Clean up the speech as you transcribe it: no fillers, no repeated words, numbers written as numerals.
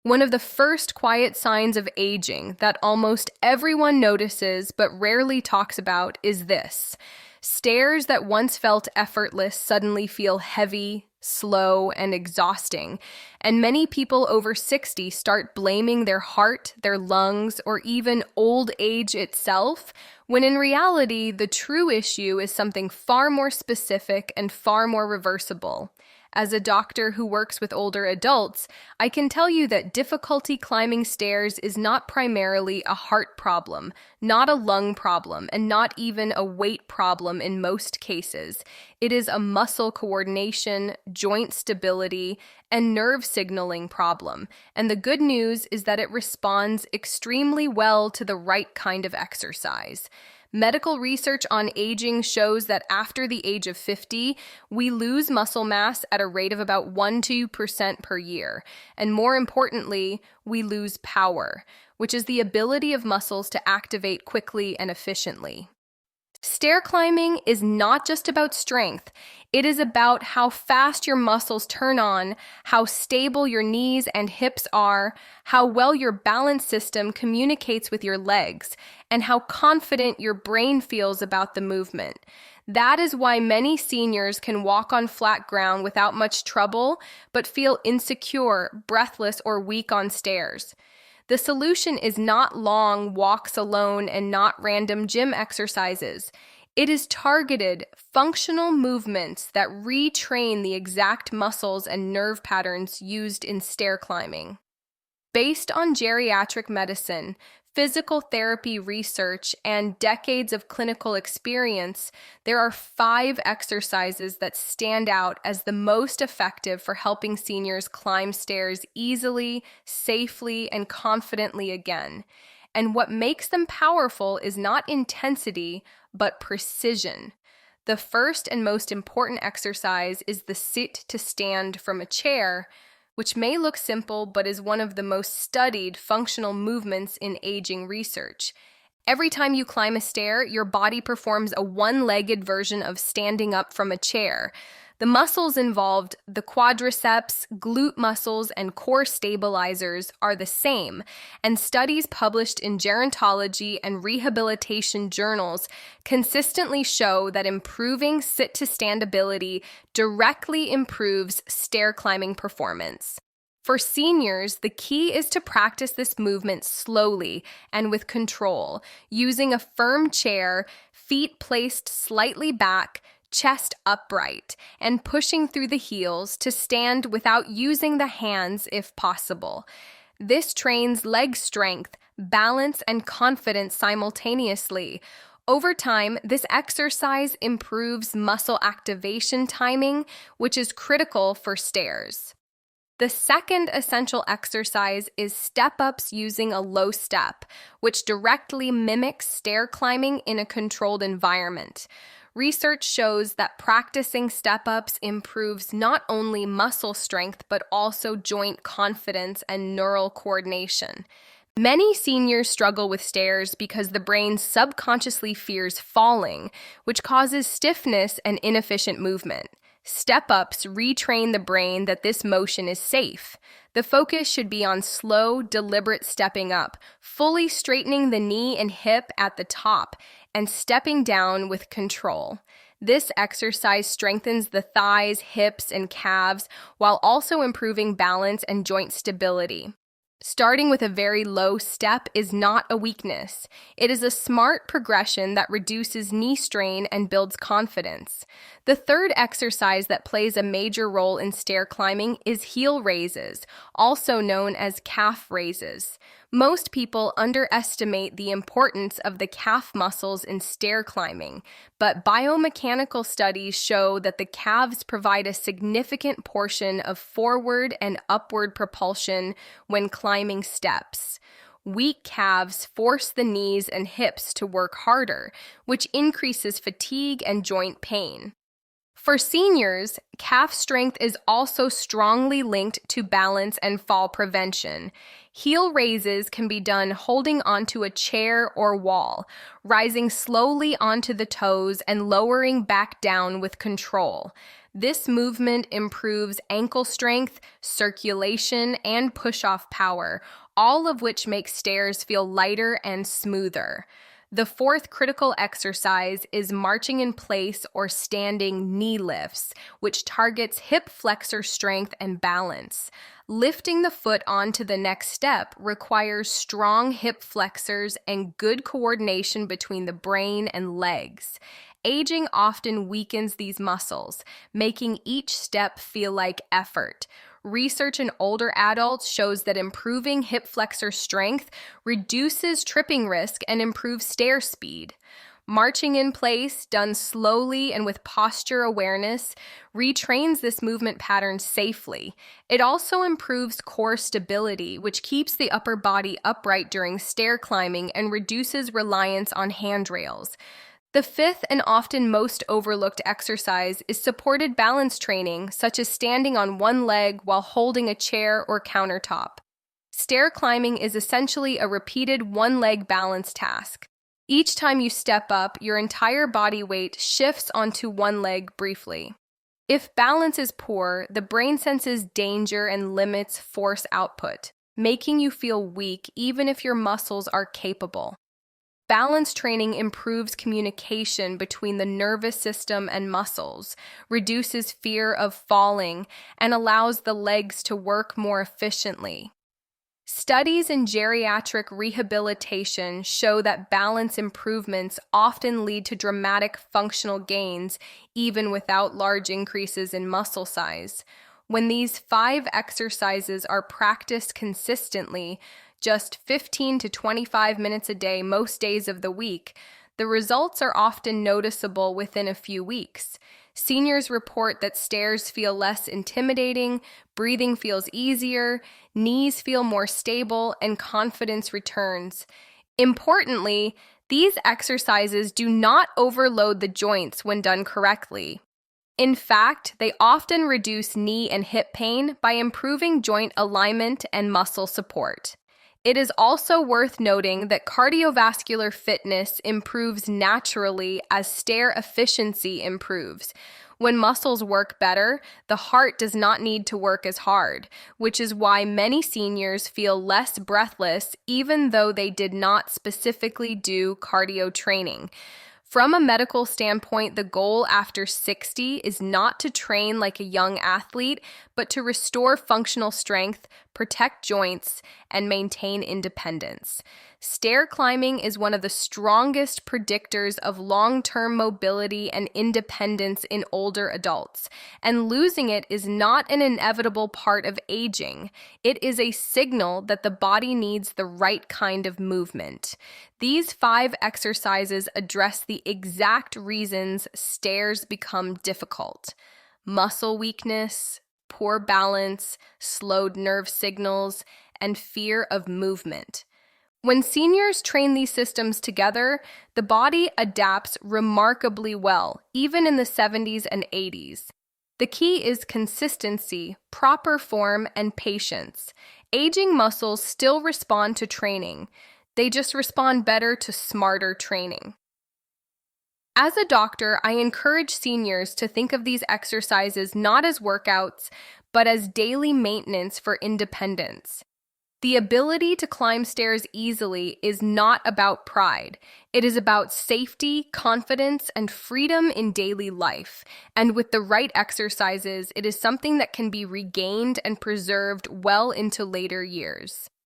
One of the first quiet signs of aging that almost everyone notices but rarely talks about is this. Stairs that once felt effortless suddenly feel heavy, slow, and exhausting, and many people over 60 start blaming their heart, their lungs, or even old age itself, when in reality, the true issue is something far more specific and far more reversible. As a doctor who works with older adults, I can tell you that difficulty climbing stairs is not primarily a heart problem, not a lung problem, and not even a weight problem in most cases. It is a muscle coordination, joint stability, and nerve signaling problem. And the good news is that it responds extremely well to the right kind of exercise. Medical research on aging shows that after the age of 50, we lose muscle mass at a rate of about 1–2% per year. And more importantly, we lose power, which is the ability of muscles to activate quickly and efficiently. Stair climbing is not just about strength. It is about how fast your muscles turn on, how stable your knees and hips are, how well your balance system communicates with your legs, and how confident your brain feels about the movement. That is why many seniors can walk on flat ground without much trouble, but feel insecure, breathless, or weak on stairs. The solution is not long walks alone and not random gym exercises. It is targeted, functional movements that retrain the exact muscles and nerve patterns used in stair climbing. Based on geriatric medicine, physical therapy research, and decades of clinical experience, there are 5 exercises that stand out as the most effective for helping seniors climb stairs easily, safely, and confidently again. And what makes them powerful is not intensity, but precision. The first and most important exercise is the sit to stand from a chair, which may look simple but is one of the most studied functional movements in aging research. Every time you climb a stair, your body performs a one-legged version of standing up from a chair. The muscles involved, the quadriceps, glute muscles, and core stabilizers, are the same, and studies published in gerontology and rehabilitation journals consistently show that improving sit-to-stand ability directly improves stair climbing performance. For seniors, the key is to practice this movement slowly and with control, using a firm chair, feet placed slightly back, chest upright, and pushing through the heels to stand without using the hands if possible. This trains leg strength, balance, and confidence simultaneously. Over time, this exercise improves muscle activation timing, which is critical for stairs. The second essential exercise is step-ups using a low step, which directly mimics stair climbing in a controlled environment. Research shows that practicing step-ups improves not only muscle strength but also joint confidence and neural coordination. Many seniors struggle with stairs because the brain subconsciously fears falling, which causes stiffness and inefficient movement. Step-ups retrain the brain that this motion is safe. The focus should be on slow, deliberate stepping up, fully straightening the knee and hip at the top, and stepping down with control. This exercise strengthens the thighs, hips, and calves while also improving balance and joint stability. Starting with a very low step is not a weakness. It is a smart progression that reduces knee strain and builds confidence. The third exercise that plays a major role in stair climbing is heel raises, also known as calf raises. Most people underestimate the importance of the calf muscles in stair climbing, but biomechanical studies show that the calves provide a significant portion of forward and upward propulsion when climbing steps. Weak calves force the knees and hips to work harder, which increases fatigue and joint pain. For seniors, calf strength is also strongly linked to balance and fall prevention. Heel raises can be done holding onto a chair or wall, rising slowly onto the toes and lowering back down with control. This movement improves ankle strength, circulation, and push-off power, all of which makes stairs feel lighter and smoother. The fourth critical exercise is marching in place or standing knee lifts, which targets hip flexor strength and balance. Lifting the foot onto the next step requires strong hip flexors and good coordination between the brain and legs. Aging often weakens these muscles, making each step feel like effort. Research in older adults shows that improving hip flexor strength reduces tripping risk and improves stair speed. Marching in place, done slowly and with posture awareness, retrains this movement pattern safely. It also improves core stability, which keeps the upper body upright during stair climbing and reduces reliance on handrails. The fifth and often most overlooked exercise is supported balance training, such as standing on one leg while holding a chair or countertop. Stair climbing is essentially a repeated one-leg balance task. Each time you step up, your entire body weight shifts onto one leg briefly. If balance is poor, the brain senses danger and limits force output, making you feel weak even if your muscles are capable. Balance training improves communication between the nervous system and muscles, reduces fear of falling, and allows the legs to work more efficiently. Studies in geriatric rehabilitation show that balance improvements often lead to dramatic functional gains, even without large increases in muscle size. When these 5 exercises are practiced consistently, just 15 to 25 minutes a day most days of the week, the results are often noticeable within a few weeks. Seniors report that stairs feel less intimidating, breathing feels easier, knees feel more stable, and confidence returns. Importantly, these exercises do not overload the joints when done correctly. In fact, they often reduce knee and hip pain by improving joint alignment and muscle support. It is also worth noting that cardiovascular fitness improves naturally as stair efficiency improves. When muscles work better, the heart does not need to work as hard, which is why many seniors feel less breathless even though they did not specifically do cardio training. From a medical standpoint, the goal after 60 is not to train like a young athlete, but to restore functional strength, protect joints, and maintain independence. Stair climbing is one of the strongest predictors of long-term mobility and independence in older adults, and losing it is not an inevitable part of aging. It is a signal that the body needs the right kind of movement. These 5 exercises address the exact reasons stairs become difficult: muscle weakness, poor balance, slowed nerve signals, and fear of movement. When seniors train these systems together, the body adapts remarkably well, even in the 70s and 80s. The key is consistency, proper form, and patience. Aging muscles still respond to training. They just respond better to smarter training. As a doctor, I encourage seniors to think of these exercises not as workouts, but as daily maintenance for independence. The ability to climb stairs easily is not about pride. It is about safety, confidence, and freedom in daily life. And with the right exercises, it is something that can be regained and preserved well into later years.